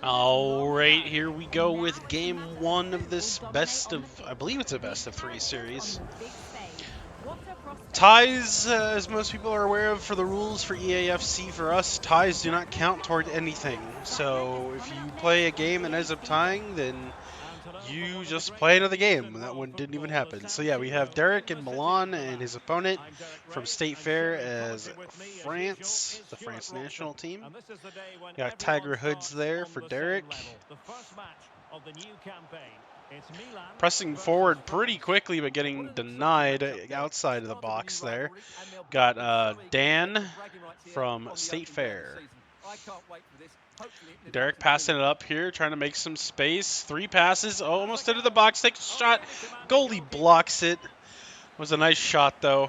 All right, here we go with game one of this best of, I believe it's a best of three series. Ties, as most people are aware of for the rules for EAFC, for us, ties do not count toward anything. So if you play a game and ends up tying, then you just play another game. That one didn't even happen. So yeah, we have Derek in Milan and his opponent from State Fair as France, the France national team. Got Tiger Hoods there for Derek. Pressing forward pretty quickly, but getting denied outside of the box there. Got Dan from State Fair. Derek passing it up here, trying to make some space. 3 passes, almost into the box, takes a shot. Goalie blocks it. Was a nice shot, though.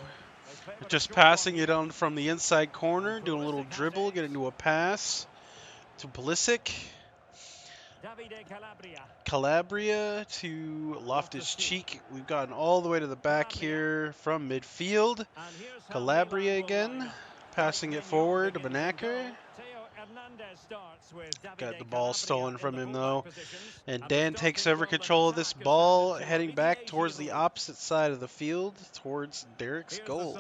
Just passing it on from the inside corner, doing a little dribble, getting to a pass to Pulisic. Calabria to Loftus-Cheek. We've gotten all the way to the back here from midfield. Calabria again, passing it forward to Benacker. Got the ball stolen from him, though. And Dan takes over control of this ball, heading back towards the opposite side of the field, towards Derek's goal.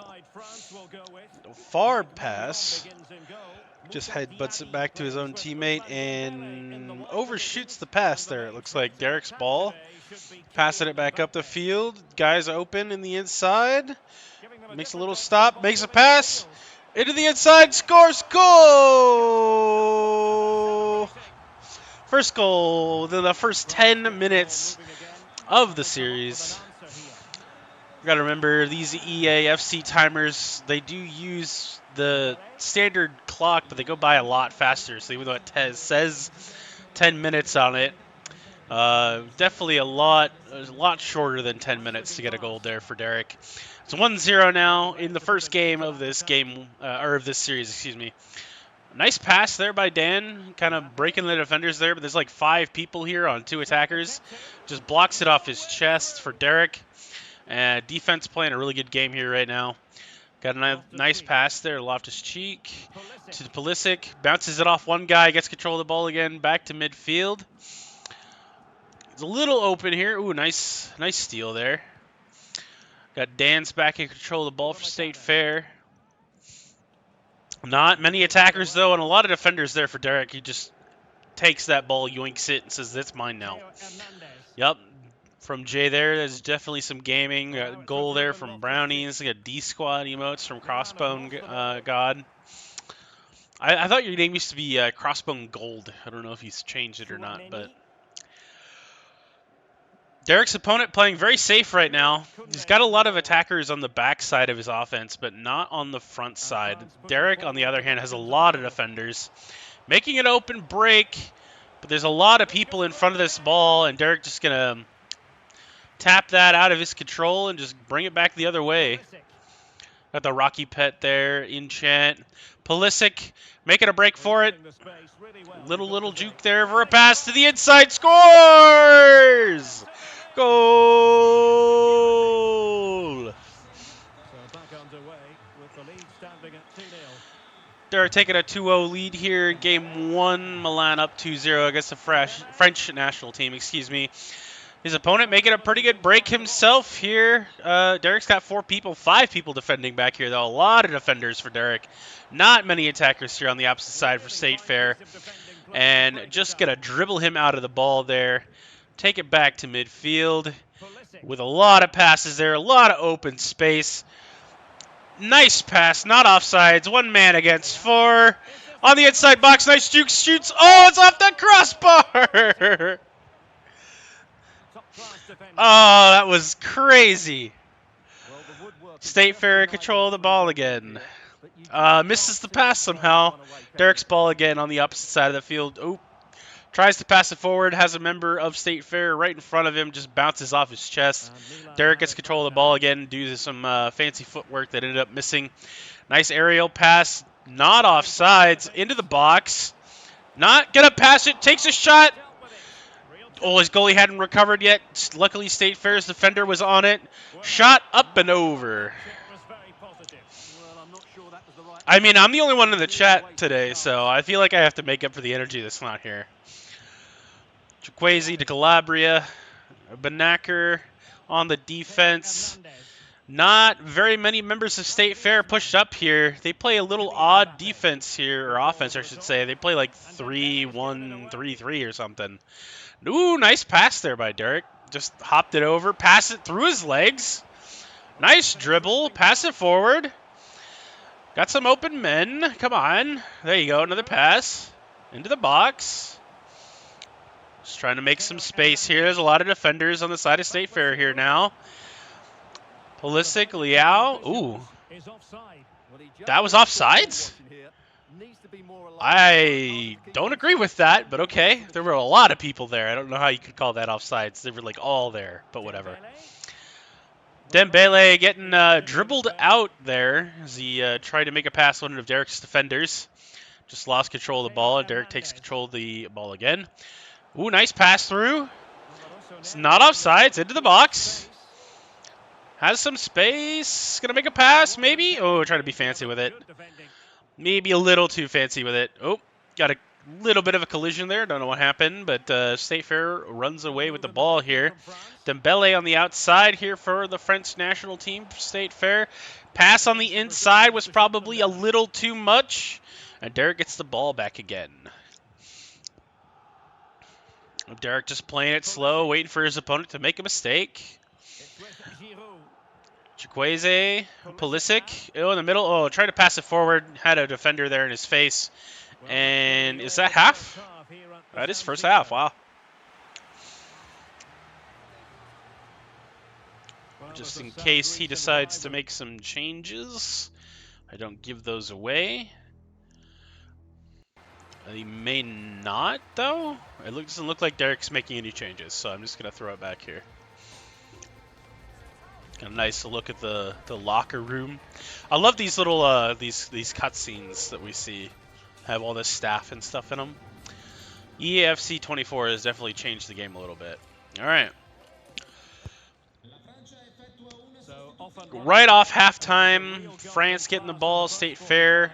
Far pass. Just headbutts it back to his own teammate and overshoots the pass there. It looks like Derek's ball. Passing it back up the field. Guys open in the inside. Makes a little stop. Makes a pass. Into the inside. Scores. Goal! First goal within the first 10 minutes of the series. You got to remember, these EAFC timers, they do use the standard clock, but they go by a lot faster. So even though it says 10 minutes on it, definitely a lot shorter than 10 minutes to get a goal there for Derek. It's 1-0 now in the first game of this game, or of this series, excuse me. Nice pass there by Dan, kind of breaking the defenders there, but there's like 5 people here on 2 attackers. Just blocks it off his chest for Derek. Defense playing a really good game here right now. Got a nice pass there, Loftus-Cheek to Pulisic. Bounces it off one guy, gets control of the ball again, back to midfield. It's a little open here. Ooh, nice steal there. Got Dan's back in control of the ball for State Fair. Not many attackers, though, and a lot of defenders there for Derek. He just takes that ball, yoinks it, and says, "That's mine now." Yep. From Jay there's definitely some gaming. Got a goal there from Brownies. Got D-Squad emotes from Crossbone God. I thought your name used to be Crossbone Gold. I don't know if he's changed it or not, but Derek's opponent playing very safe right now. He's got a lot of attackers on the back side of his offense, but not on the front side. Derek, on the other hand, has a lot of defenders. Making an open break, but there's a lot of people in front of this ball, and Derek just going to tap that out of his control and just bring it back the other way. Got the Rocky Pet there, enchant. Pulisic making a break for it. Little juke there for a pass to the inside. Scores! Goal! They're taking a 2-0 lead here in game 1. Milan up 2-0 against the French national team, excuse me. His opponent making a pretty good break himself here. Derek's got 5 people defending back here, though. A lot of defenders for Derek. Not many attackers here on the opposite side for State Fair. And just going to dribble him out of the ball there. Take it back to midfield with a lot of passes there. A lot of open space. Nice pass, not offsides. 1 man against 4. On the inside box, nice juke, shoots. Oh, it's off the crossbar! Oh, that was crazy. State Fair in control of the ball again. Misses the pass somehow. Derek's ball again on the opposite side of the field. Oh, tries to pass it forward. Has a member of State Fair right in front of him. Just bounces off his chest. Derek gets control of the ball again due to some fancy footwork that ended up missing. Nice aerial pass. Not offsides. Into the box. Not going to pass it. Takes a shot. Oh, his goalie hadn't recovered yet. Luckily, State Fair's defender was on it. Shot up and over. I mean, I'm the only one in the chat today, so I feel like I have to make up for the energy that's not here. Chikwueze to Calabria. Benacker on the defense. Not very many members of State Fair pushed up here. They play a little odd defense here, or offense, I should say. They play like 3-1-3-3 or something. Ooh, nice pass there by Derek. Just hopped it over, passed it through his legs. Nice dribble, pass it forward. Got some open men. Come on. There you go, another pass. Into the box. Just trying to make some space here. There's a lot of defenders on the side of State Fair here now. Pulisic, Liao. Ooh. That was offsides? I don't agree with that, but okay. There were a lot of people there. I don't know how you could call that offsides. They were like all there, but whatever. Dembele getting dribbled out there as he tried to make a pass to one of Derek's defenders. Just lost control of the ball, and Derek takes control of the ball again. Ooh, nice pass through. It's not offsides, into the box. Has some space. Gonna make a pass, maybe? Oh, trying to be fancy with it. Maybe a little too fancy with it. Oh, got a little bit of a collision there. Don't know what happened, but State Fair runs away with the ball here. Dembele on the outside here for the French national team, State Fair. Pass on the inside was probably a little too much. And Derek gets the ball back again. Derek just playing it slow, waiting for his opponent to make a mistake. Chikwueze, Pulisic, in the middle. Oh, tried to pass it forward. Had a defender there in his face. And is that half? That is first half. Wow. Just in case he decides to make some changes, I don't give those away. He may not, though. It doesn't look like Derek's making any changes, so I'm just going to throw it back here. A nice look at the locker room. I love these little these cutscenes that we see. Have all this staff and stuff in them. EAFC 24 has definitely changed the game a little bit. All right. Right off halftime, France getting the ball, State Fair.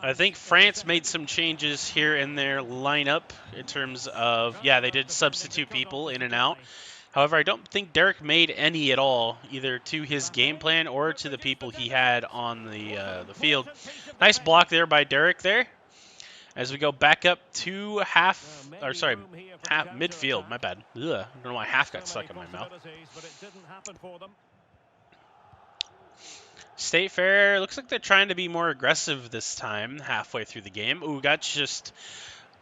I think France made some changes here in their lineup in terms of, yeah, they did substitute people in and out. However, I don't think Derek made any at all, either to his game plan or to the people he had on the field. Nice block there by Derek there. As we go back up to midfield. My bad. Ugh, I don't know why half got stuck in my mouth. State Fair, looks like they're trying to be more aggressive this time, halfway through the game. Ooh, got just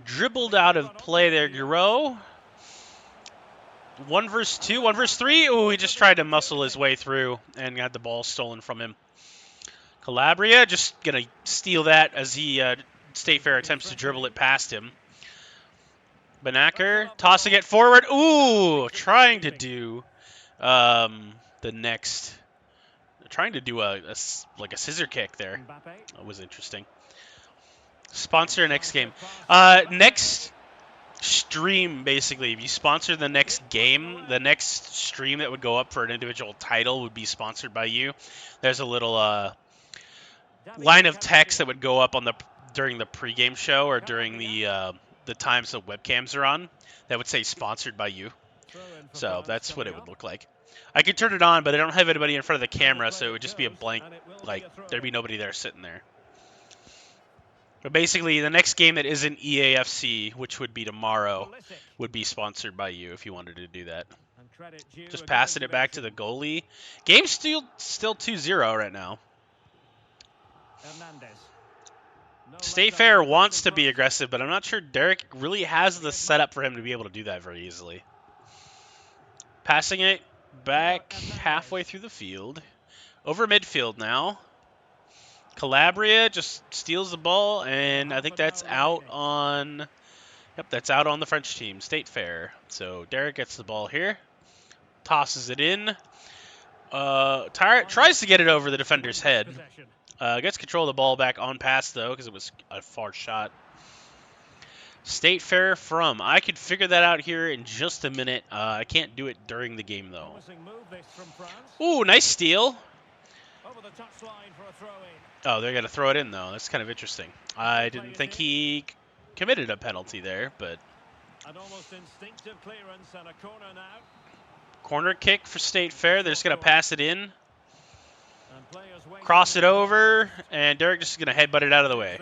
dribbled out of play there, Giro. 1 versus 2, 1 versus 3. Ooh, he just tried to muscle his way through and got the ball stolen from him. Calabria just going to steal that as he, State Fair attempts to dribble it past him. Benacker tossing it forward. Ooh, trying to do the next... Trying to do a scissor kick there. That was interesting. Sponsor next game. Next stream, basically. If you sponsor the next game, the next stream that would go up for an individual title would be sponsored by you. There's a little line of text that would go up on during the pregame show or during the times the webcams are on that would say sponsored by you. So that's what it would look like. I could turn it on, but I don't have anybody in front of the camera, so it would just be a blank, like, there'd be nobody there sitting there. But basically, the next game that isn't EAFC, which would be tomorrow, would be sponsored by you if you wanted to do that. Just passing it back to the goalie. Game's still 2-0 right now. State Fair wants to be aggressive, but I'm not sure Derek really has the setup for him to be able to do that very easily. Passing it back halfway through the field. Over midfield now. Calabria just steals the ball, and I think that's out on... Yep, that's out on the French team, State Fair. So Derek gets the ball here. Tosses it in. Tries to get it over the defender's head. Gets control of the ball back on pass, though, because it was a far shot. State Fair from. I could figure that out here in just a minute. I can't do it during the game, though. Ooh, nice steal. Oh, they're going to throw it in, though. That's kind of interesting. I didn't think he committed a penalty there, but... An almost instinctive clearance and a corner now. Corner kick for State Fair. They're just going to pass it in. Cross it over, and Derek just going to headbutt it out of the way.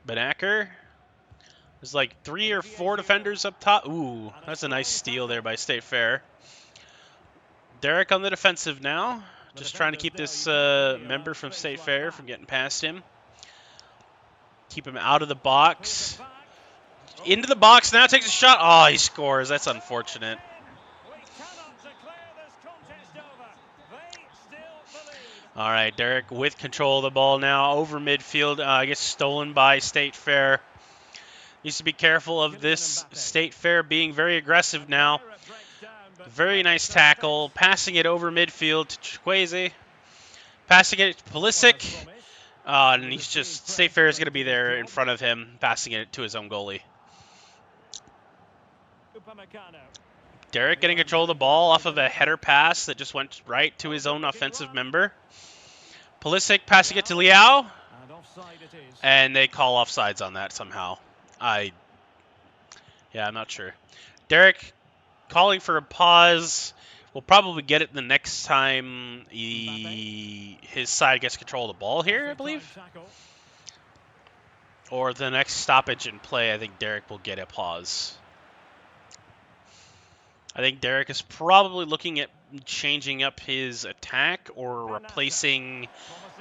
Benacker. There's like 3 or 4 defenders up top. Ooh, that's a nice steal there by State Fair. Derek on the defensive now. Just trying to keep this member from State Fair from getting past him. Keep him out of the box. Into the box, now takes a shot. Oh, he scores. That's unfortunate. All right, Derek with control of the ball now over midfield. I guess stolen by State Fair. Needs to be careful of this State Fair being very aggressive now. Very nice tackle. Passing it over midfield to Chikwueze. Passing it to Pulisic. And he's just, State Fair is going to be there in front of him, passing it to his own goalie. Derek getting control of the ball off of a header pass that just went right to his own offensive member. Pulisic passing it to Liao. And they call offsides on that somehow. I'm not sure. Derek calling for a pause. We'll probably get it the next time his side gets control of the ball here, I believe. Or the next stoppage in play, I think Derek will get a pause. I think Derek is probably looking at changing up his attack or replacing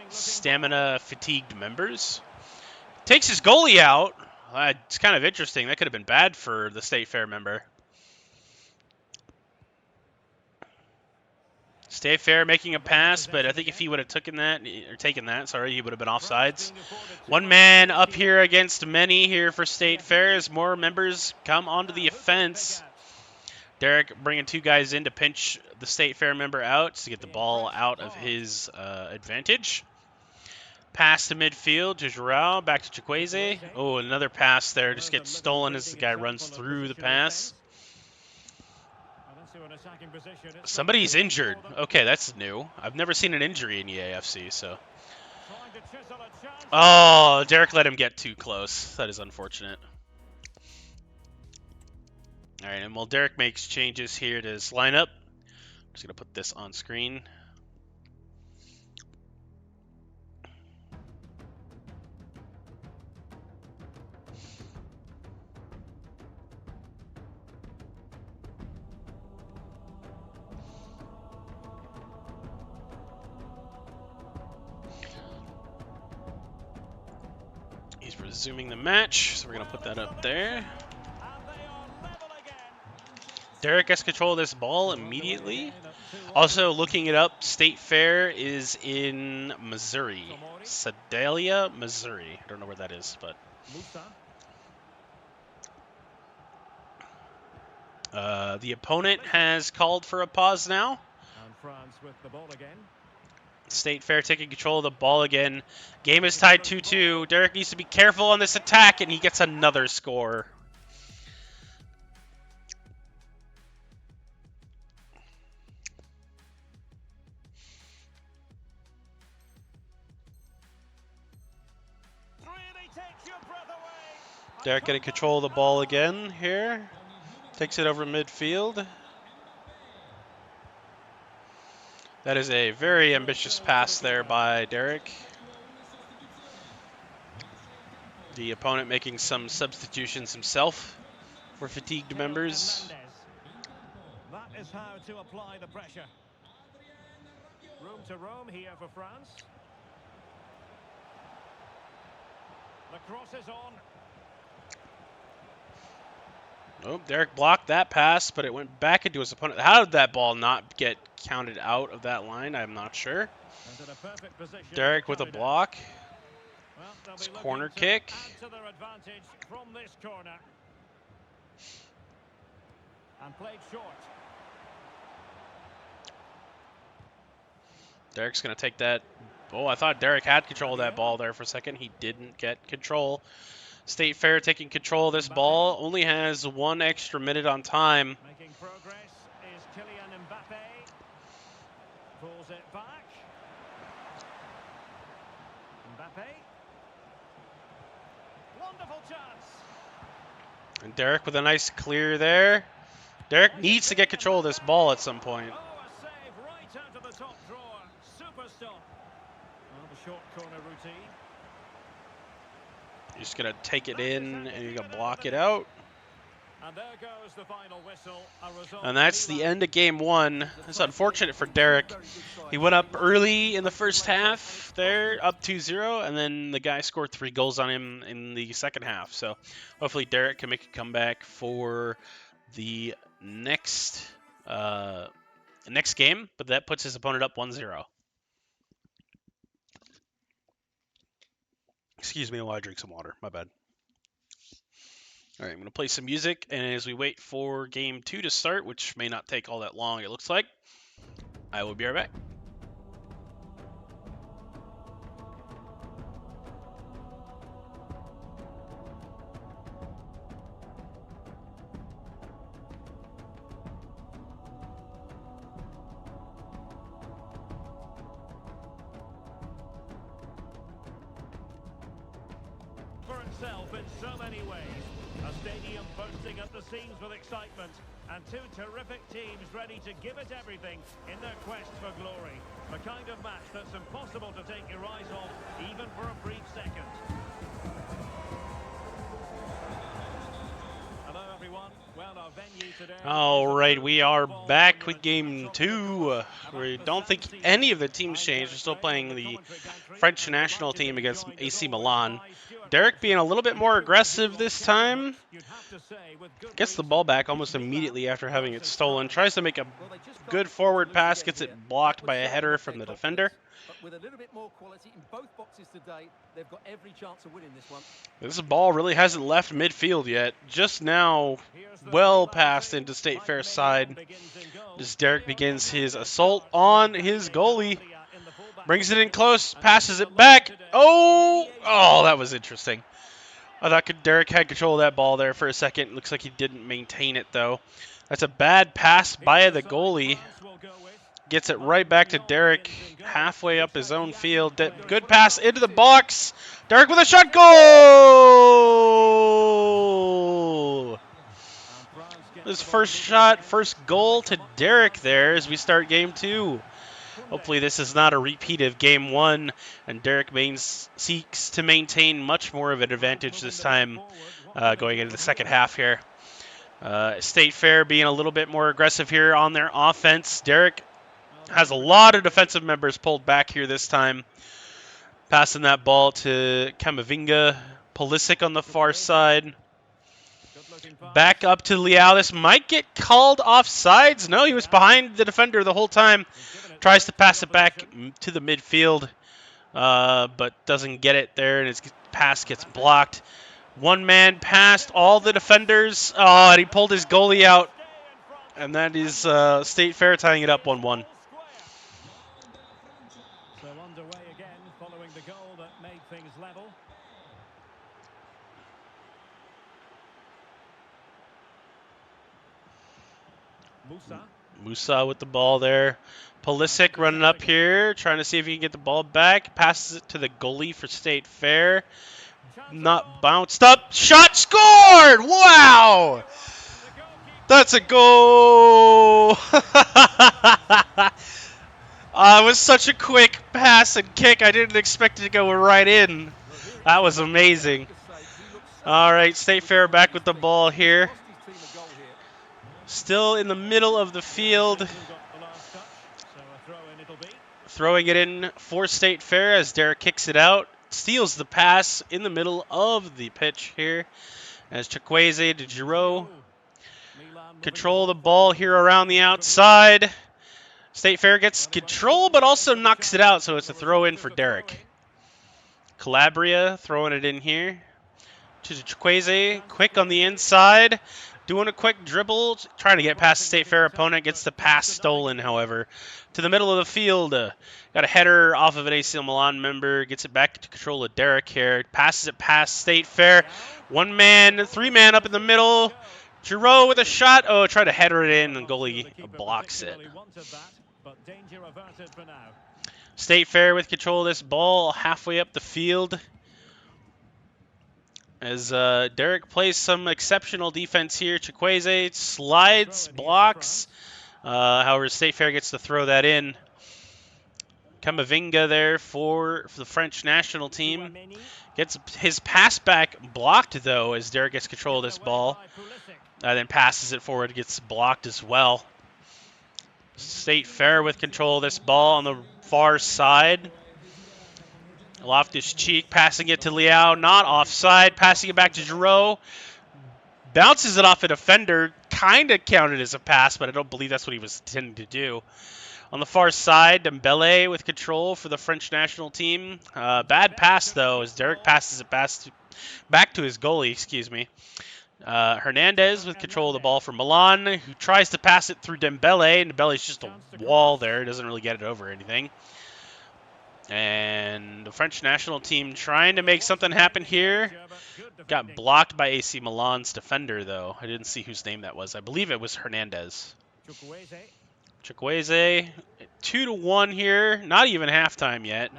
stamina-fatigued members. Takes his goalie out. It's kind of interesting. That could have been bad for the State Fair member. State Fair making a pass, but I think if he would have taken that, he would have been offsides. One man up here against many here for State Fair as more members come onto the offense. Derek bringing 2 guys in to pinch the State Fair member out to get the ball out of his advantage. Pass to midfield to Joao, back to Chikwueze. Oh, another pass there. Just gets stolen as the guy runs through the pass. Somebody's injured. Okay, that's new. I've never seen an injury in EAFC, so. Oh, Derek let him get too close. That is unfortunate. All right, and while Derek makes changes here to his lineup, I'm just going to put this on screen. He's resuming the match, so we're going to put that up there. Derek has control of this ball immediately. Also, looking it up, State Fair is in Missouri. Sedalia, Missouri. I don't know where that is, but... the opponent has called for a pause now. State Fair taking control of the ball again. Game is tied 2-2. Derek needs to be careful on this attack, and he gets another score. Derek getting control of the ball again here. Takes it over midfield. That is a very ambitious pass there by Derek. The opponent making some substitutions himself for fatigued members. That is how to apply the pressure. Room to roam here for France. The cross is on. Oh, Derek blocked that pass, but it went back into his opponent. How did that ball not get counted out of that line? I'm not sure. Derek with a block. It's corner kick. Derek's going to take that. Oh, I thought Derek had control of that ball there for a second. He didn't get control. State Fair taking control of this ball. Only has 1 extra minute on time. Making progress is Kylian Mbappe. it back. Mbappe. Wonderful chance. And Derek with a nice clear there. Derek needs to get control of this ball at some point. Oh, a save right out of the top drawer. Super stop. Well, the short corner routine. You're just going to take it in and you're going to block it out. And there goes the final whistle. And that's the end of game one. It's unfortunate for Derek. He went up early in the first half there, up 2-0, and then the guy scored 3 goals on him in the second half. So hopefully Derek can make a comeback for the next game, but that puts his opponent up 1-0. Excuse me while I drink some water. My bad. All right, I'm going to play some music, and as we wait for game 2 to start, which may not take all that long, it looks like, I will be right back. For itself in so many ways. A stadium bursting at the seams with excitement, and 2 terrific teams ready to give it everything in their quest for glory. The kind of match that's impossible to take your eyes off, even for a brief second. Hello everyone. Well, our venue today. All right, we are back with game 2. We don't think any of the teams changed. We're still playing the French national team against AC Milan. Derek being a little bit more aggressive this time. Gets the ball back almost immediately after having it stolen. Tries to make a good forward pass. Gets it blocked by a header from the defender. With a little bit more quality in both boxes today, they've got every chance of winning this one. This ball really hasn't left midfield yet. Just now, well passed into State Fair's side. As Derek begins his assault on his goalie. Brings it in close, passes it back. Oh, that was interesting. I thought Derek had control of that ball there for a second. Looks like he didn't maintain it, though. That's a bad pass by the goalie. Gets it right back to Derek, halfway up his own field. Good pass into the box. Derek with a shot, goal! His first shot, first goal to Derek there as we start game 2. Hopefully this is not a repeat of game 1, and Derek seeks to maintain much more of an advantage this time going into the second half here. State Fair being a little bit more aggressive here on their offense. Derek has a lot of defensive members pulled back here this time. Passing that ball to Kamavinga. Pulisic on the far side. Back up to Leal. This might get called offsides. No, he was behind the defender the whole time. Tries to pass it back to the midfield, but doesn't get it there, and his pass gets blocked. One man past all the defenders. Oh, and he pulled his goalie out, and that is State Fair tying it up 1-1. So underway again, following the goal that made things level. Musa with the ball there. Pulisic running up here, trying to see if he can get the ball back. Passes it to the goalie for State Fair. Not bounced up. Shot scored! Wow! That's a goal! It was such a quick pass and kick. I didn't expect it to go right in. That was amazing. All right, State Fair back with the ball here. Still in the middle of the field. Throwing it in for State Fair as Derek kicks it out. Steals the pass in the middle of the pitch here. As Chukwueze to Giroux. Control the ball here around the outside. State Fair gets control, but also knocks it out, so it's a throw in for Derek. Calabria throwing it in here. To Chukwueze, quick on the inside. Doing a quick dribble, trying to get past the State Fair opponent. Gets the pass stolen, however. To the middle of the field. Got a header off of an AC Milan member. Gets it back to control of Derek here. Passes it past State Fair. 3-man up in the middle. Giroux with a shot. Oh, tried to header it in, and goalie blocks it. but danger averted for now. State Fair with control of this ball halfway up the field. As Derek plays some exceptional defense here. Chikwueze slides, blocks. However, State Fair gets to throw that in. Kamavinga there for the French national team. Gets his pass back blocked, though, as Derek gets control of this ball. Then passes it forward, gets blocked as well. State Fair with control of this ball on the far side. Loftus-Cheek passing it to Liao, not offside. Passing it back to Giroud. Bounces it off a defender. Kind of counted as a pass, but I don't believe that's what he was intending to do. On the far side, Dembele with control for the French national team. Bad pass, though, as Derek passes it back to his goalie, excuse me. Hernandez with control of the ball for Milan, who tries to pass it through Dembele, and Dembele's just a wall there. Doesn't really get it over anything. And the French national team trying to make something happen here. Got blocked by AC Milan's defender, though. I didn't see whose name that was. I believe it was Hernandez. Chikwueze, 2-1 here. Not even halftime yet.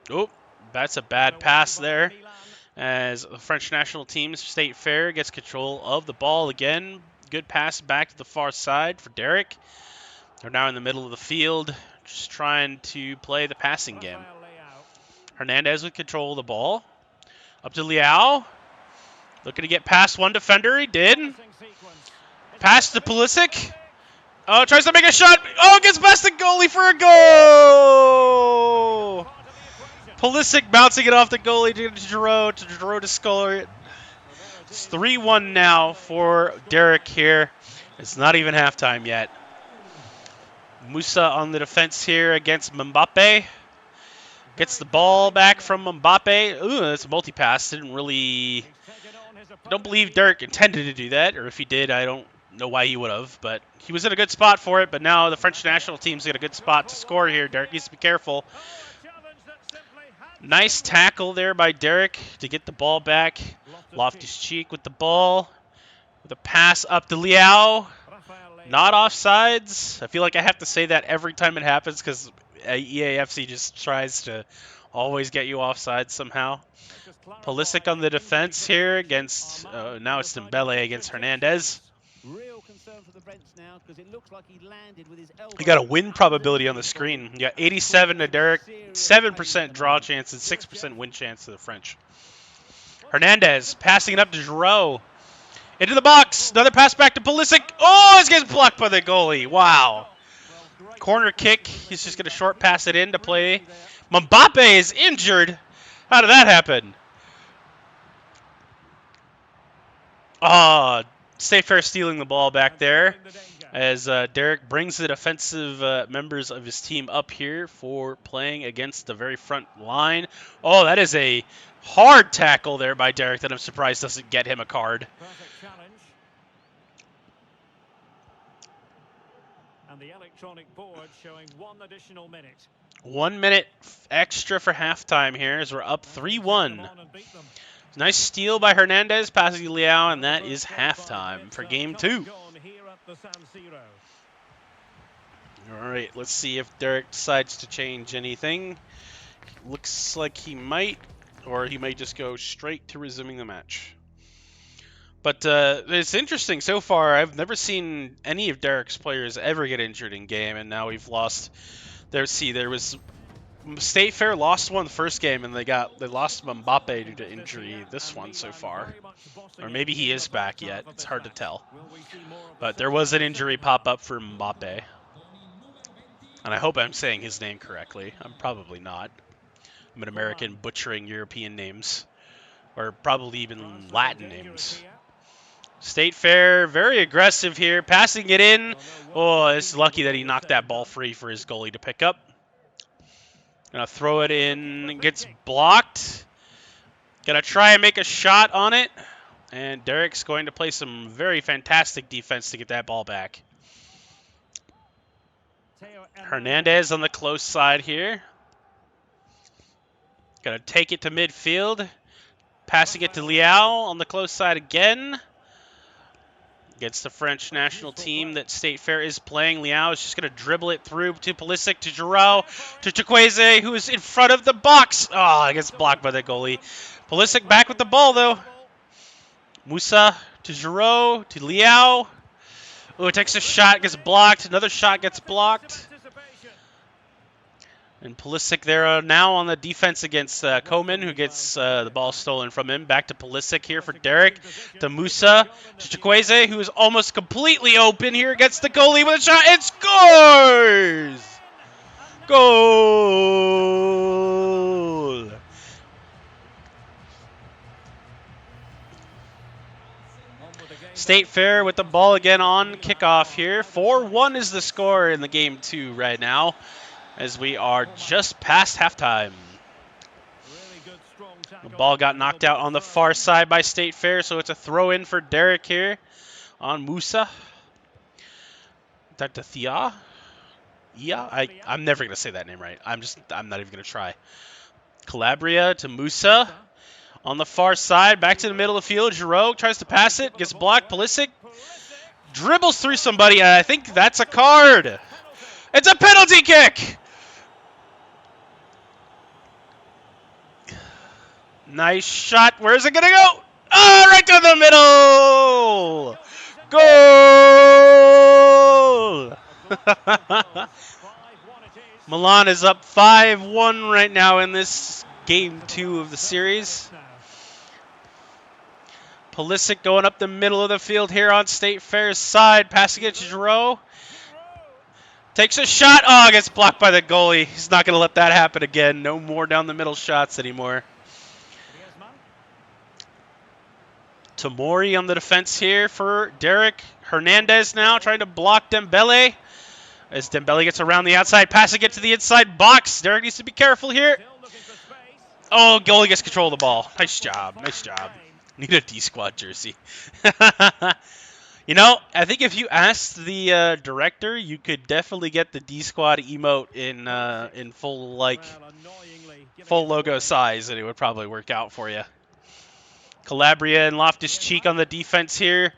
Oh, that's a bad pass there. As the French national team's State Fair gets control of the ball again. Good pass back to the far side for Derek. They're now in the middle of the field, just trying to play the passing game. Hernandez with control of the ball. Up to Liao. Looking to get past one defender. He did. Pass to Pulisic. Oh, tries to make a shot. Oh, gets past the goalie for a goal. Pulisic bouncing it off the goalie to Giroud. To score it. It's 3-1 now for Derek here. It's not even halftime yet. Musa on the defense here against Mbappe. Gets the ball back from Mbappe. Ooh, that's a multi-pass. I don't believe Derek intended to do that, or if he did, I don't know why he would have, but he was in a good spot for it, but now the French national team's in a good spot to score here. Derek needs to be careful. Nice tackle there by Derek to get the ball back. Loftus-Cheek with the ball. With a pass up to Liao. Not offsides. I feel like I have to say that every time it happens because EAFC just tries to always get you offside somehow. Pulisic on the defense here against, now it's Dembele against Hernandez. You got a win probability on the screen. You got 87 to Derek, 7% draw chance, and 6% win chance to the French. Hernandez passing it up to Giroud. Into the box. Another pass back to Pulisic. Oh, this gets blocked by the goalie. Wow. Corner kick. He's just going to short pass it in to play. Mbappe is injured. How did that happen? State Fair stealing the ball back there as Derek brings the defensive members of his team up here for playing against the very front line. Oh, that is a hard tackle there by Derek that I'm surprised doesn't get him a card. And the electronic board showing 1 additional minute. 1 minute extra for halftime here as we're up 3-1. Nice steal by Hernandez, passing to Liao, and that is halftime for game 2. All right, let's see if Derek decides to change anything. Looks like he might, or he might just go straight to resuming the match. But it's interesting so far. I've never seen any of Derek's players ever get injured in game, and now we've lost. There was State Fair lost one the first game, and they lost Mbappe due to injury this one so far. Or maybe he is back yet. It's hard to tell. But there was an injury pop up for Mbappe. And I hope I'm saying his name correctly. I'm probably not. I'm an American butchering European names. Or probably even Latin names. State Fair, very aggressive here. Passing it in. Oh, it's lucky that he knocked that ball free for his goalie to pick up. Gonna throw it in. Gets blocked. Gonna try and make a shot on it. And Derek's going to play some very fantastic defense to get that ball back. Hernandez on the close side here. Gonna take it to midfield. Passing it to Liao on the close side again. Against the French national team that State Fair is playing. Liao is just going to dribble it through to Pulisic, to Giroud, to Chikwueze, who is in front of the box. Oh, it gets blocked by the goalie. Pulisic back with the ball, though. Musa to Giroud, to Liao. Oh, it takes a shot, gets blocked. Another shot gets blocked. And Pulisic there now on the defense against Koeman, who gets the ball stolen from him. Back to Pulisic here for Derek. To Musa. To Chikwueze, who is almost completely open here against the goalie with a shot. It scores! Goal! State Fair with the ball again on kickoff here. 4-1 is the score in the game 2 right now, as we are just past halftime. The ball got knocked out on the far side by State Fair, so it's a throw in for Derek here on Musa. That to Thea. Yeah, I'm never going to say that name right. I'm not even going to try. Calabria to Musa. On the far side, back to the middle of the field. Giroud tries to pass it, gets blocked. Pulisic dribbles through somebody, and I think that's a card. It's a penalty kick! Nice shot. Where's it going to go? Oh, right to the middle! Goal! Milan is up 5-1 right now in this game 2 of the series. Pulisic going up the middle of the field here on State Fair's side. Passing it to Giroud. Takes a shot. Oh, gets blocked by the goalie. He's not going to let that happen again. No more down the middle shots anymore. Tamori on the defense here for Derek. Hernandez now trying to block Dembele. As Dembele gets around the outside, passing it to the inside box. Derek needs to be careful here. Oh, goalie gets control of the ball. Nice job. Nice job. Need a D-squad jersey. You know, I think if you asked the director, you could definitely get the D-squad emote in full logo size, and it would probably work out for you. Calabria and Loftus-Cheek on the defense here.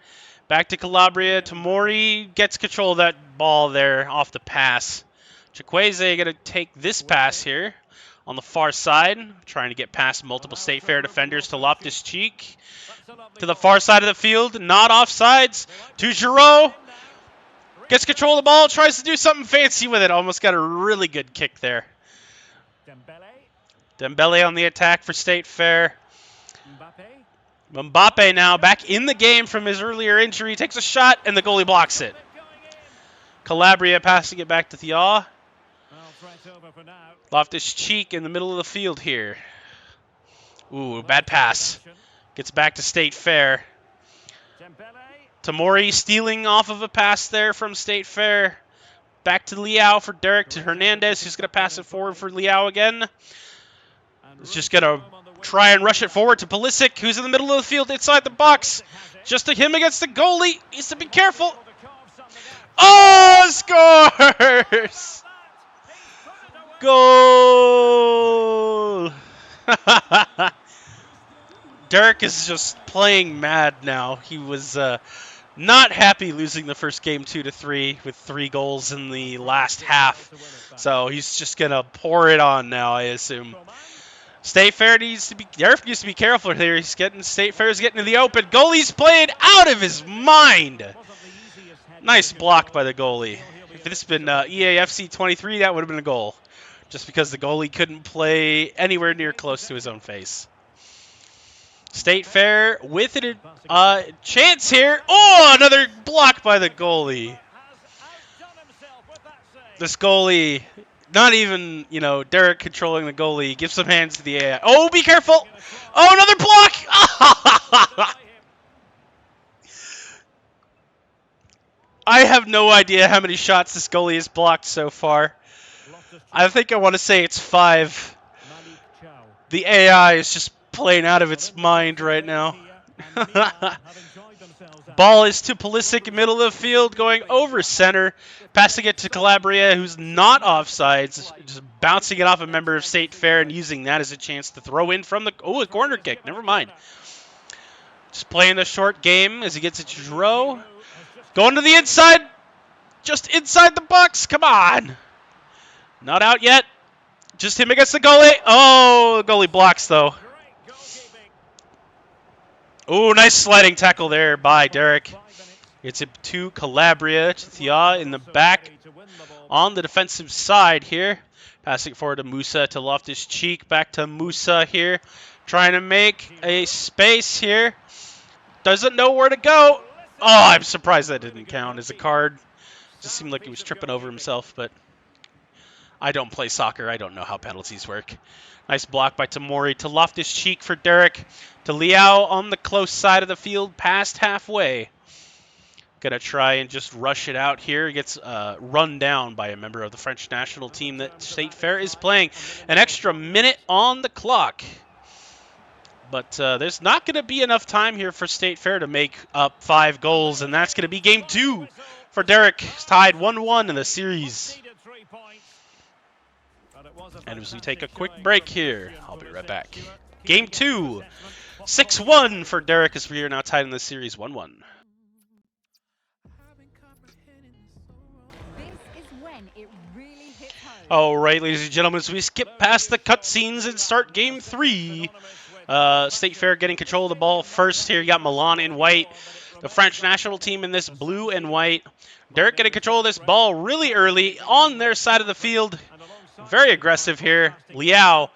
Back to Calabria. Tamori gets control of that ball there off the pass. Chikwueze going to take this pass here on the far side, trying to get past multiple State Fair defenders to Loftus-Cheek. To the far side of the field, not offsides. To Giroud. Gets control of the ball, tries to do something fancy with it. Almost got a really good kick there. Dembele on the attack for State Fair. Mbappe now back in the game from his earlier injury. Takes a shot, and the goalie blocks it. Calabria passing it back to Thea. Loftus-Cheek in the middle of the field here. Ooh, bad pass. Gets back to State Fair. Tamori stealing off of a pass there from State Fair. Back to Liao for Derek, to Hernandez, who's going to pass it forward for Liao again. He's just going to try and rush it forward to Pulisic, who's in the middle of the field inside the box. Just to him against the goalie. Needs to be careful. Oh, scores! Goal! Derek is just playing mad now. He was not happy losing the first game 2-3 with 3 goals in the last half. So he's just going to pour it on now, I assume. State Fair Derek needs to be careful here. State Fair's getting to the open. Goalie's playing out of his mind. Nice block by the goalie. If this had been EAFC 23, that would have been a goal. Just because the goalie couldn't play anywhere near close to his own face. State Fair with a chance here. Oh, another block by the goalie. This goalie, not even, Derek controlling the goalie, gives some hands to the AI. Oh, be careful. Oh, another block. I have no idea how many shots this goalie has blocked so far. I think I want to say it's 5. The AI is just playing out of its mind right now. Ball is to Pulisic, middle of the field, going over center. Passing it to Calabria, who's not offsides. Just bouncing it off a member of State Fair and using that as a chance to throw in from the... Oh, a corner kick. Never mind. Just playing the short game as he gets it to Giroud. Going to the inside. Just inside the box. Come on. Not out yet. Just him against the goalie. Oh, the goalie blocks, though. Great goalkeeping. Oh, nice sliding tackle there by Derek. It's it to Calabria. Thia in the back on the defensive side here. Passing forward to Musa, to Loftus-Cheek. Back to Musa here. Trying to make a space here. Doesn't know where to go. Oh, I'm surprised that didn't count as a card. Just seemed like he was tripping over himself, but I don't play soccer. I don't know how penalties work. Nice block by Tamori to Loftus-Cheek for Derek. To Liao on the close side of the field, past halfway. Gonna try and just rush it out here. He gets run down by a member of the French national team that State Fair is playing. An extra minute on the clock. But there's not going to be enough time here for State Fair to make up 5 goals, and that's going to be game 2 for Derek. It's tied 1-1 in the series. And as we take a quick break here, I'll be right back. Game 2, 6-1 for Derek as we are now tied in the series 1-1. All right, ladies and gentlemen, so we skip past the cutscenes and start game 3. State Fair getting control of the ball first here. You got Milan in white. The French national team in this blue and white. Derek getting control of this ball really early on their side of the field. Very aggressive here. Liao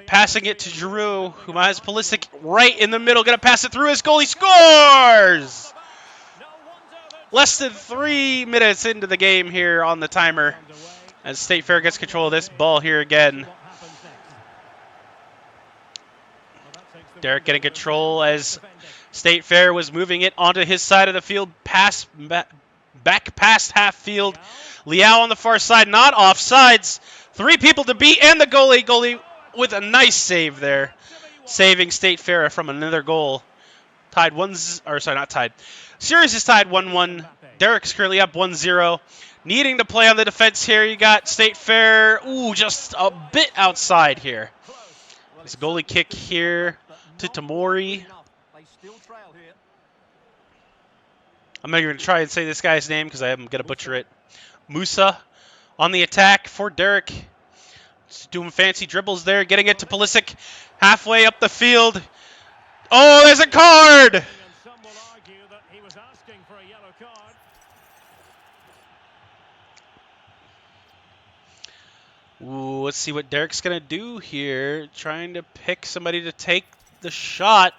passing it to Giroux, who has Pulisic right in the middle. Going to pass it through his goal. He scores! Less than 3 minutes into the game here on the timer as State Fair gets control of this ball here again. Derek getting control as State Fair was moving it onto his side of the field, back past half field. Liao on the far side, not offsides. 3 people to beat, and the goalie with a nice save there, saving State Fair from another goal. Tied not tied. Series is tied 1-1. Derek's currently up 1-0. Needing to play on the defense here. You got State Fair, just a bit outside here. This goalie kick here to Tamori. I'm not even going to try and say this guy's name because I'm going to butcher it. Musa on the attack for Derek. Just doing fancy dribbles there, getting it to Pulisic halfway up the field. Oh, there's a card! Ooh, let's see what Derek's going to do here. Trying to pick somebody to take the shot.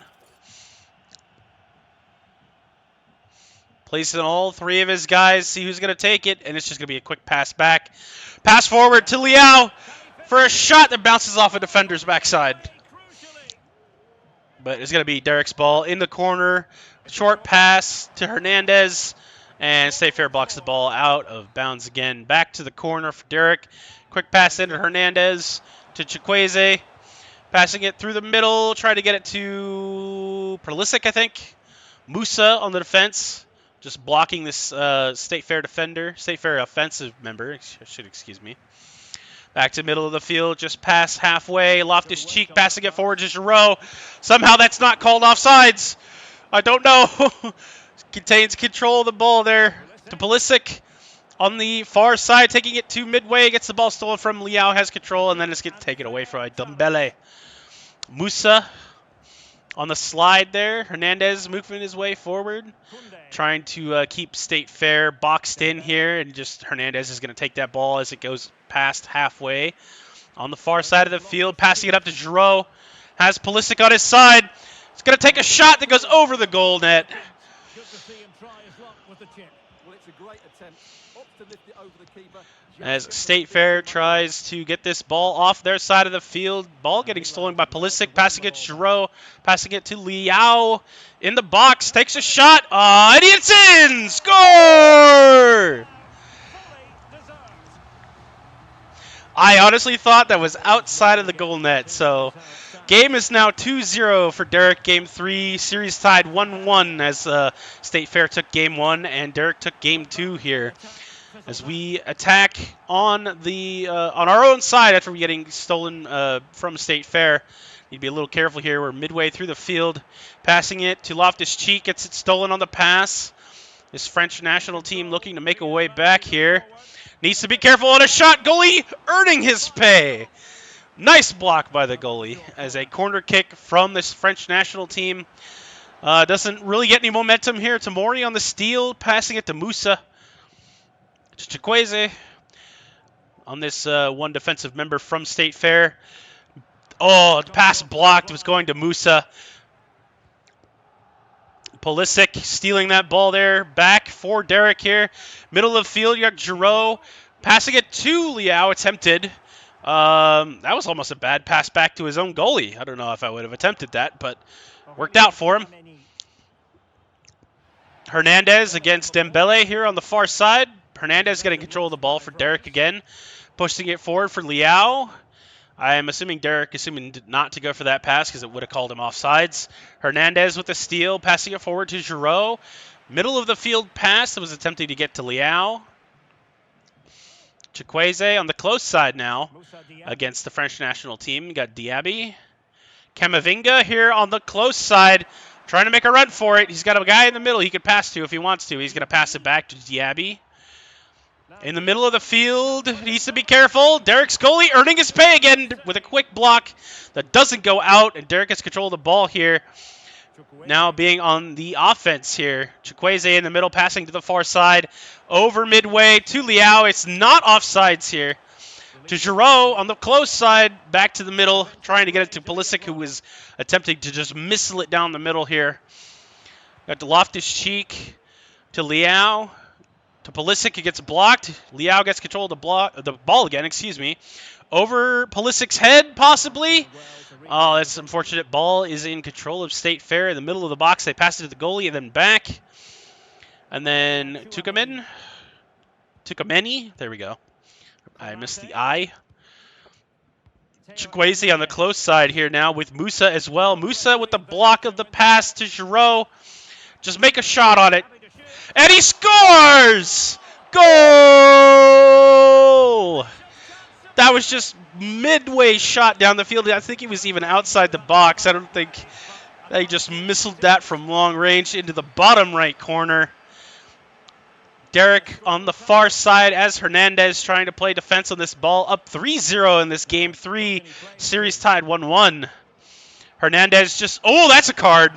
Placing all 3 of his guys, see who's going to take it, and it's just going to be a quick pass back. Pass forward to Liao for a shot that bounces off a defender's backside. But it's going to be Derek's ball in the corner. Short pass to Hernandez, and State Fair blocks the ball out of bounds again. Back to the corner for Derek. Quick pass into Hernandez to Chikwueze. Passing it through the middle, trying to get it to Pulisic, I think. Musa on the defense. Just blocking this State Fair defender, State Fair offensive member, excuse me. Back to middle of the field, just past halfway. Loftus-Cheek passing it forward to Giroux. Somehow that's not called offsides. I don't know. Contains control of the ball there to Pulisic on the far side, taking it to midway. Gets the ball stolen from Liao, has control, and then it's going to take it away from Dumbele. Musa on the slide there. Hernandez moving his way forward. Trying to keep State Fair boxed in here, and just Hernandez is going to take that ball as it goes past halfway. On the far side of the field, passing it up to Giroux. Has Pulisic on his side. It's going to take a shot that goes over the goal net. As State Fair tries to get this ball off their side of the field. Ball getting stolen by Pulisic, passing it to Giroux, passing it to Liao in the box, takes a shot, and it's in! Score! I honestly thought that was outside of the goal net, so game is now 2-0 for Derek, game 3. Series tied 1-1 as State Fair took game 1 and Derek took game 2 here. As we attack on our own side after we getting stolen from State Fair. Need to be a little careful here. We're midway through the field. Passing it to Loftus-Cheek. Gets it stolen on the pass. This French national team looking to make a way back here. Needs to be careful on a shot. Goalie earning his pay. Nice block by the goalie as a corner kick from this French national team. Doesn't really get any momentum here. Tamori on the steal, passing it to Musa. To Chikwueze on this one defensive member from State Fair. Oh, the pass blocked. It was going to Musa. Pulisic stealing that ball there. Back for Derek here. Middle of the field, you got Giroux. Passing it to Liao, attempted. That was almost a bad pass back to his own goalie. I don't know if I would have attempted that, but worked out for him. Hernandez against Dembele here on the far side. Hernandez getting control of the ball for Derek again. Pushing it forward for Liao. I am assuming Derek not to go for that pass because it would have called him offsides. Hernandez with the steal, passing it forward to Giroux. Middle of the field pass that was attempting to get to Liao. Chikwueze on the close side now against the French national team. You got Diaby. Camavinga here on the close side, trying to make a run for it. He's got a guy in the middle he could pass to if he wants to. He's going to pass it back to Diaby. In the middle of the field, needs to be careful. Derek's goalie earning his pay again with a quick block that doesn't go out, and Derek has control of the ball here. Now being on the offense here. Chikwueze in the middle, passing to the far side. Over midway to Liao. It's not offsides here. To Giroux on the close side, back to the middle, trying to get it to Pulisic, who was attempting to just missile it down the middle here. Got to Loftus-Cheek to Liao. To Pulisic, it gets blocked. Liao gets control of the ball again, over Pulisic's head, possibly. Oh, that's unfortunate. Ball is in control of State Fair in the middle of the box. They pass it to the goalie and then back. And then Tukameni. There we go. I missed the I. Chikwueze on the close side here now with Musa as well. Musa with the block of the pass to Giroux. Just make a shot on it. And he scores! Goal! That was just midway shot down the field. I think he was even outside the box. I don't think they just missiled that from long range into the bottom right corner. Derek on the far side as Hernandez trying to play defense on this ball. Up 3-0 in this game 3. Series tied 1-1. Hernandez just... Oh, that's a card.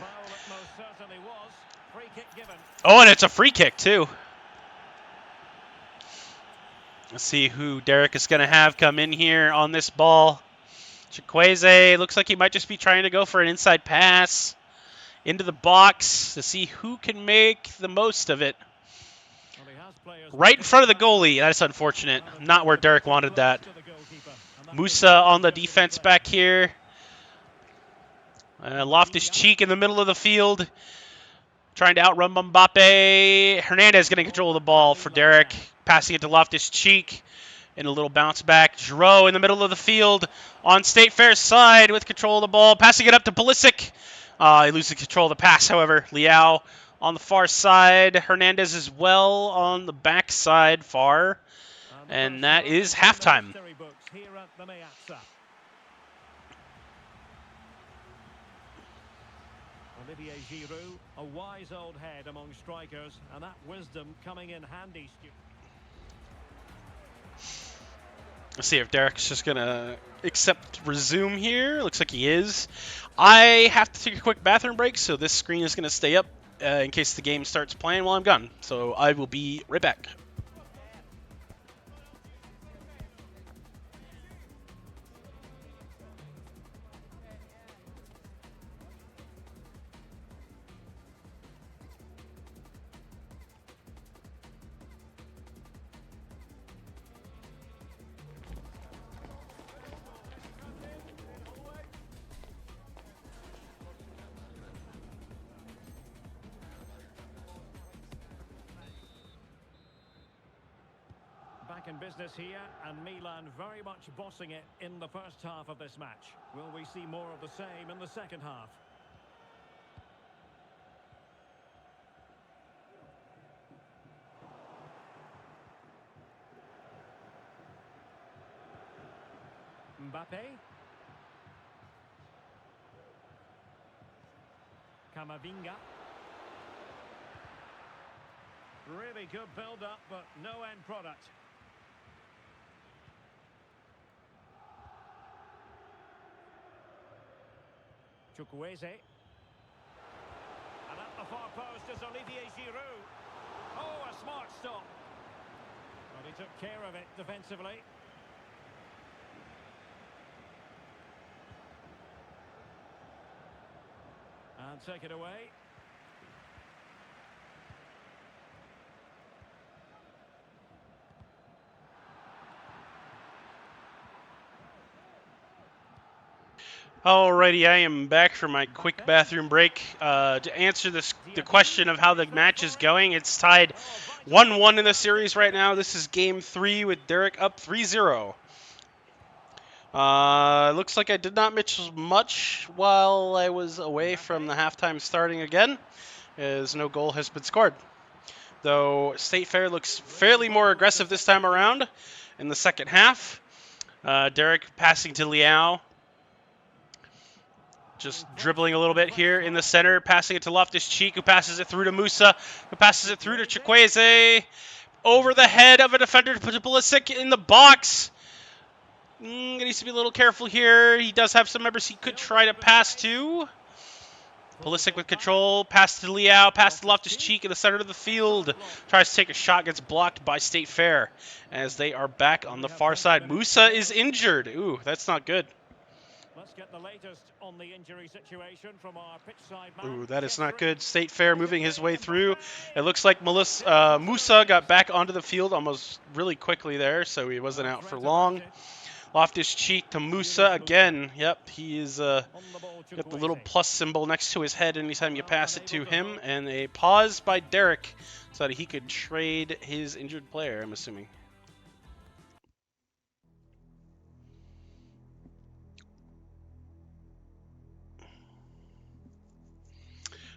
Oh, and it's a free kick, too. Let's see who Derek is going to have come in here on this ball. Chikwueze looks like he might just be trying to go for an inside pass into the box to see who can make the most of it. Right in front of the goalie. That's unfortunate. Not where Derek wanted that. Musa on the defense back here. Loftus-Cheek in the middle of the field. Trying to outrun Mbappe. Hernandez getting control of the ball for Derek. Passing it to Loftus-Cheek in a little bounce back. Giroux in the middle of the field on State Fair's side with control of the ball. Passing it up to Pulisic. He loses control of the pass, however. Liao on the far side. Hernandez as well on the back side far. And that is halftime. Olivier Giroud, a wise old head among strikers, and that wisdom coming in handy. Let's see if Derek's just going to accept resume here. Looks like he is. I have to take a quick bathroom break, so this screen is going to stay up in case the game starts playing while I'm gone. So I will be right back. Back in business here, and Milan very much bossing it in the first half of this match. Will we see more of the same in the second half? Mbappe. Camavinga. Really good build-up, but no end product. Chukwueze. And at the far post is Olivier Giroud. Oh, a smart stop. Well, he took care of it defensively. And take it away. Alrighty, I am back from my quick bathroom break. To answer the question of how the match is going, it's tied 1-1 in the series right now. This is game 3 with Derek up 3-0. Looks like I did not miss much while I was away from the halftime starting again, as no goal has been scored. Though State Fair looks fairly more aggressive this time around in the second half. Derek passing to Liao. Just dribbling a little bit here in the center, passing it to Loftus-Cheek, who passes it through to Musa, who passes it through to Chukwueze, over the head of a defender to Pulisic in the box. Needs to be a little careful here. He does have some members he could try to pass to. Pulisic with control, pass to Liao, pass to Loftus-Cheek in the center of the field. Tries to take a shot, gets blocked by State Fair as they are back on the far side. Musa is injured. Ooh, that's not good. Let's get the latest on the injury situation from our pitch side man. Ooh, that is not good. State Fair moving his way through. It looks like Musa got back onto the field almost really quickly there, so he wasn't out for long. Loftus-Cheek to Musa again. Yep, he is got the little plus symbol next to his head anytime you pass it to him. And a pause by Derek so that he could trade his injured player, I'm assuming.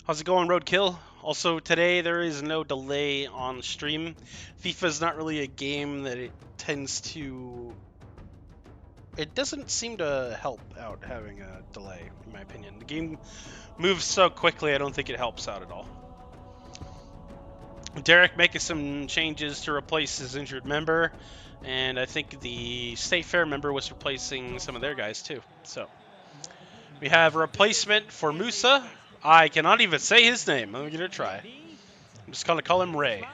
How's it going, Roadkill? Also, today there is no delay on stream. FIFA is not really a game that it tends to... It doesn't seem to help out having a delay, in my opinion. The game moves so quickly, I don't think it helps out at all. Derek making some changes to replace his injured member, and I think the State Fair member was replacing some of their guys too. So, we have a replacement for Musa. I cannot even say his name. Let me give it a try. I'm just going to call him Ray.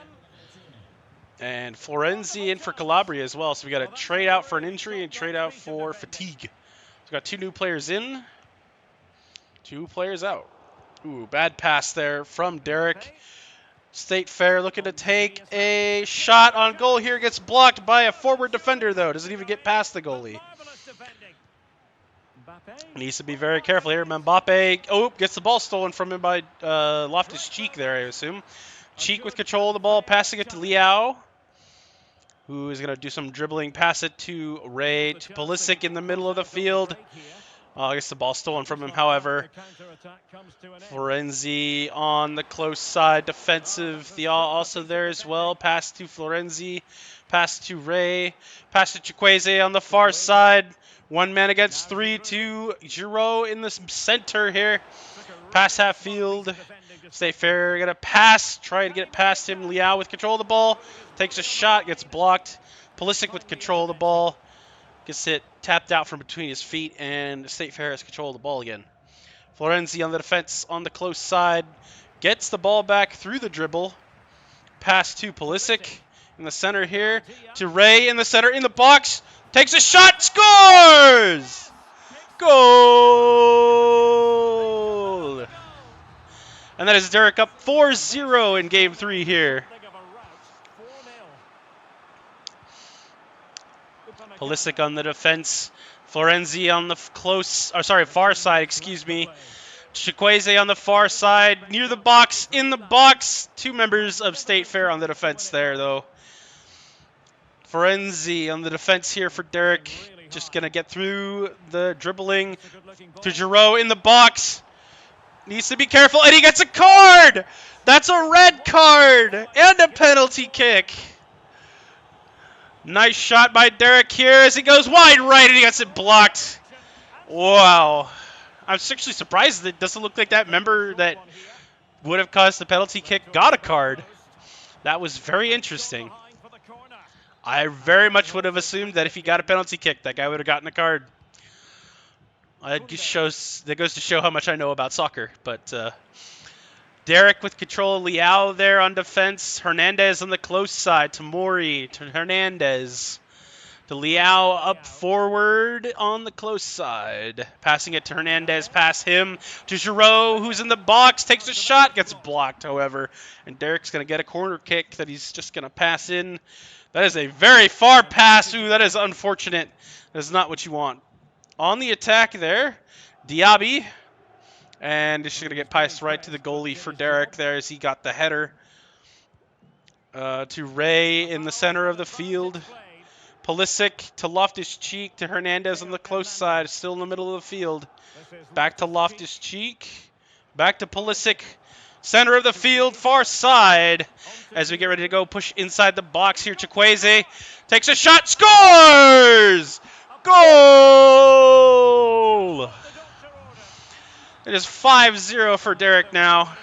And Florenzi in for Calabria as well. So we got to trade out for an injury and trade out for fatigue. So we got 2 new players in, 2 players out. Ooh, bad pass there from Derek. State Fair looking to take a shot on goal here. Gets blocked by a forward defender, though. Doesn't even get past the goalie. Needs to be very careful here. Mbappe, gets the ball stolen from him by Loftus-Cheek there, I assume. Cheek with control of the ball, passing it to Liao, who is going to do some dribbling, pass it to Ray, to Pulisic in the middle of the field. Gets the ball stolen from him, however. Florenzi on the close side, defensive. Also there as well. Pass to Florenzi, pass to Ray, pass to Chukwueze on the far side. 1 man against 3 to Giroud in the center here. Pass half field. State Fair gonna pass, try to get it past him. Liao with control of the ball, takes a shot, gets blocked. Pulisic with control of the ball, gets it tapped out from between his feet, and State Fair has control of the ball again. Florenzi on the defense on the close side, gets the ball back through the dribble. Pass to Pulisic in the center here, to Ray in the center, in the box, takes a shot, scores! Goal! And that is Derek up 4-0 in Game 3 here. Pulisic on the defense. Florenzi on the far side, Chukwueze on the far side, near the box, in the box. 2 members of State Fair on the defense there, though. Florenzi on the defense here for Derek. Just going to get through the dribbling to Giroud in the box. Needs to be careful, and he gets a card! That's a red card and a penalty kick. Nice shot by Derek here as he goes wide right, and he gets it blocked. Wow. I'm actually surprised that it doesn't look like that member that would have caused the penalty kick got a card. That was very interesting. I very much would have assumed that if he got a penalty kick, that guy would have gotten a card. That goes to show how much I know about soccer. But Derek with control, Liao there on defense, Hernandez on the close side, Tamori to Hernandez. To Liao up forward on the close side. Passing it to Hernandez, pass him to Giroux, who's in the box, takes a shot, gets blocked, however. And Derek's going to get a corner kick that he's just going to pass in. That is a very far pass. Ooh, that is unfortunate. That is not what you want. On the attack there, Diaby. And it's going to get passed right to the goalie for Derek there as he got the header. To Ray in the center of the field. Pulisic to Loftus-Cheek to Hernandez on the close side, still in the middle of the field. Back to Loftus-Cheek. Back to Pulisic. Center of the field, far side. As we get ready to go push inside the box here, Chikwueze takes a shot, scores! Goal! It is 5-0 for Derek now.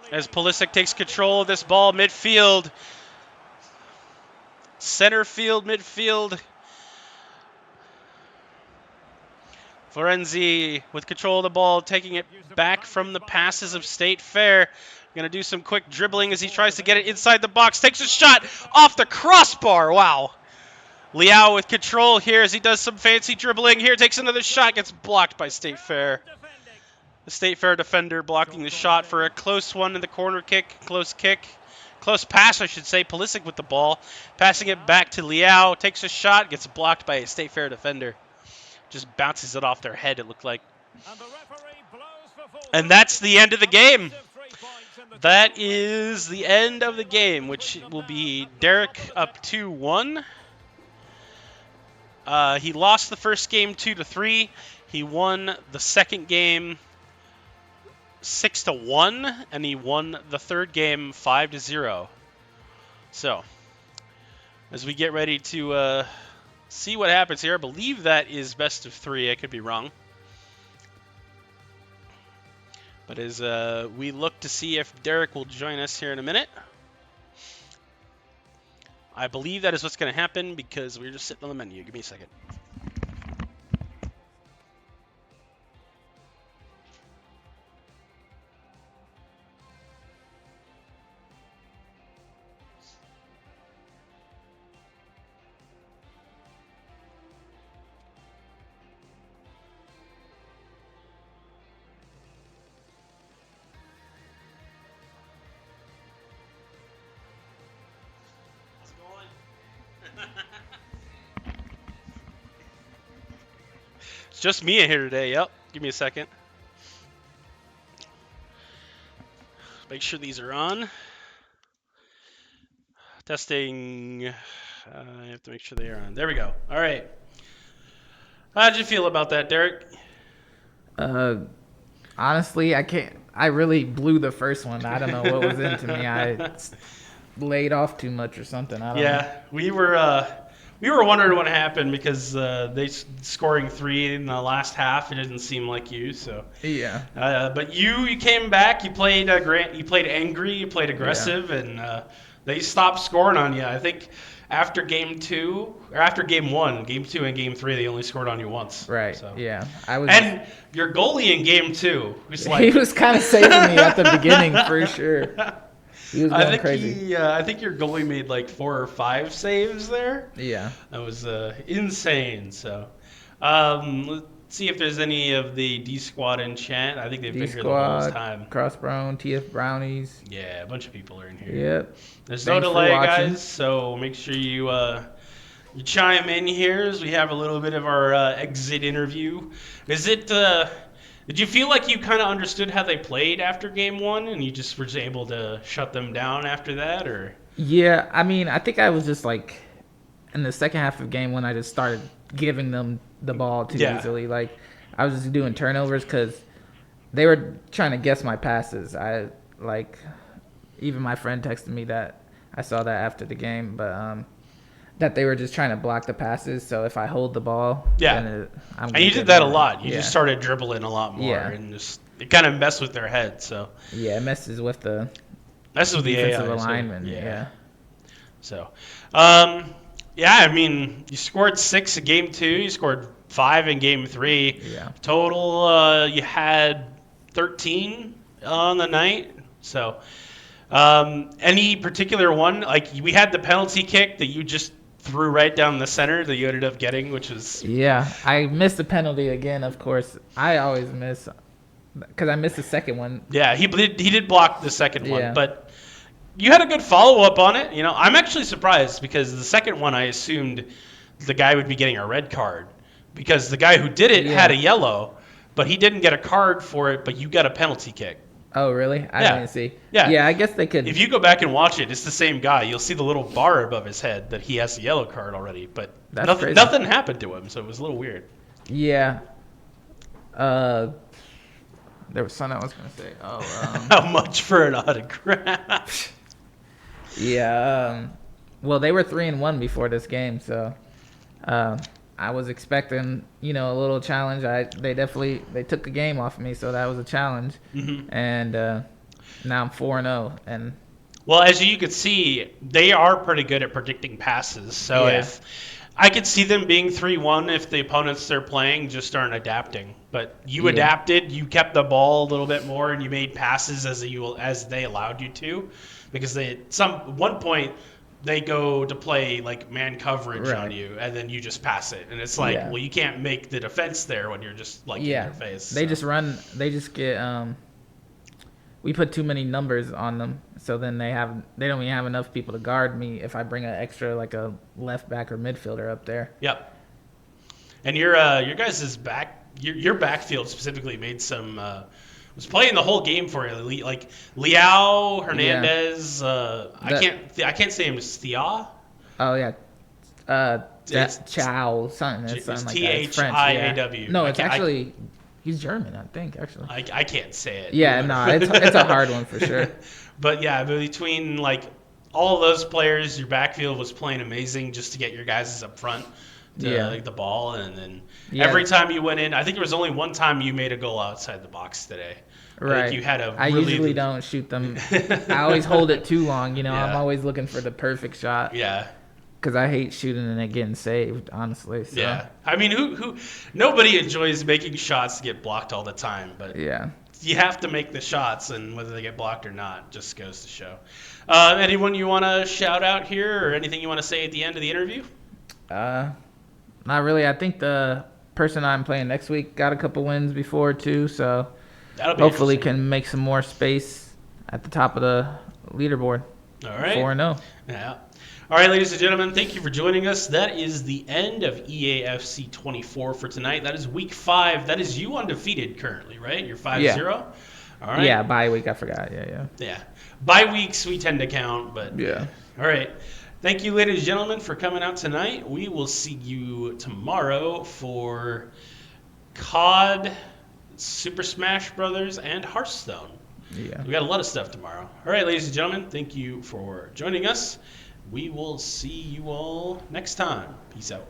As Pulisic takes control of this ball midfield. Center field, midfield. Florenzi with control of the ball, taking it back from the passes of State Fair. Going to do some quick dribbling as he tries to get it inside the box. Takes a shot off the crossbar. Wow. Liao with control here as he does some fancy dribbling. Here takes another shot, gets blocked by State Fair. The State Fair defender blocking the shot for a close one in the corner kick. Close kick. Close pass, I should say. Pulisic with the ball. Passing it back to Liao. Takes a shot. Gets blocked by a State Fair defender. Just bounces it off their head, it looked like. And that's the end of the game. That is the end of the game, which will be Derek up 2-1. He lost the first game 2-3. He won the second game 6-1, and he won the third game 5-0. So, as we get ready to see what happens here, I believe that is best of 3. I could be wrong. But as we look to see if Derek will join us here in a minute, I believe that is what's going to happen because we're just sitting on the menu. Give me a second. It's just me in here today. Yep. Give me a second. Make sure these are on. Testing. I have to make sure they are on. There we go. All right. How'd you feel about that, Derek? Honestly, I can't. I really blew the first one. I don't know what was into me. I laid off too much or something. I don't know. We were wondering what happened because they scoring 3 in the last half. It didn't seem like you. So Yeah. But you came back. You played You played angry. You played aggressive, and they stopped scoring on you. I think after game 2 or after game 1, game 2 and game 3, they only scored on you once. Right. So. Yeah. And your goalie in game 2 was like he was kind of saving me at the beginning for sure. He was going crazy. I think your goalie made like 4 or 5 saves there. Yeah. That was insane. So, let's see if there's any of the D Squad in chat. I think they've been here the whole time. Crossbone, TF Brownies. Yeah, a bunch of people are in here. Yep. There's Thanks no for delay, watching. guys. So make sure you chime in here as we have a little bit of our exit interview. Did you feel like you kind of understood how they played after game 1 and you just were able to shut them down after that, or? Yeah, I mean, I think I was just like in the second half of game 1, I just started giving them the ball too easily. Like I was just doing turnovers because they were trying to guess my passes. Even my friend texted me that I saw that after the game, but that they were just trying to block the passes. So if I hold the ball, then and you did that a lot. You just started dribbling a lot more, and just it kind of messed with their head. So yeah, it messes with the That's with the defensive AI, alignment. so, Yeah. So, yeah, I mean, you scored 6 in game 2. You scored 5 in game 3. Yeah. Total, you had 13 on the night. So, any particular one? Like, we had the penalty kick that you just threw right down the center that you ended up getting, which was... Yeah, I missed the penalty again, of course. I always miss because I missed the second one. Yeah, he did block the second one, Yeah. but you had a good follow-up on it. You know, I'm actually surprised because the second one I assumed the guy would be getting a red card because the guy who did it had a yellow, but he didn't get a card for it, but you got a penalty kick. Oh, really? I Yeah. didn't see. Yeah. Yeah, I guess they could. If you go back and watch it, it's the same guy. You'll see the little bar above his head that he has a yellow card already, but That's crazy. nothing happened to him, so it was a little weird. Yeah. There was something I was gonna say. How much for an autograph? Yeah. Well, they were 3-1 before this game, so I was expecting, a little challenge. They took the game off of me, so that was a challenge. Mm-hmm. And now I'm 4-0, and well, as you could see, they are pretty good at predicting passes. So if I could see them being 3-1 if the opponents they're playing just aren't adapting. But you adapted, you kept the ball a little bit more, and you made passes as they allowed you to, because one point they go to play like man coverage on you, and then you just pass it, and it's like, well, you can't make the defense there when you're just like in your face. They just run. They just get. We put too many numbers on them, so then they don't even have enough people to guard me if I bring an extra like a left back or midfielder up there. Yep. And your guys' your backfield specifically made some was playing the whole game for you. Like Liao Hernandez. I can't say him. Thia. Oh yeah. It's Chow something. It's something like that. It's French, Thiaw. No, it's actually he's German, I think. Actually. I can't say it. Yeah, no, it's a hard one for sure. But yeah, between like all of those players, your backfield was playing amazing just to get your guys up front. Like the ball, and then every time you went in, I think there was only one time you made a goal outside the box today. Right. Like you had I usually don't shoot them. I always hold it too long. I'm always looking for the perfect shot. Yeah. Because I hate shooting and it getting saved, honestly. So. Yeah. I mean, who? Nobody enjoys making shots to get blocked all the time, but you have to make the shots, and whether they get blocked or not just goes to show. Anyone you want to shout out here, or anything you want to say at the end of the interview? Not really. I think the person I'm playing next week got a couple wins before too, so hopefully can make some more space at the top of the leaderboard. All right. 4-0. Yeah. All right, ladies and gentlemen, thank you for joining us. That is the end of EAFC 24 for tonight. That is week 5. That is you undefeated currently, right? You're 5-0? Yeah. All right. Yeah, bye week. I forgot. Yeah. Bye weeks we tend to count, but yeah. All right. Thank you, ladies and gentlemen, for coming out tonight. We will see you tomorrow for COD, Super Smash Brothers, and Hearthstone. Yeah. We got a lot of stuff tomorrow. All right, ladies and gentlemen, thank you for joining us. We will see you all next time. Peace out.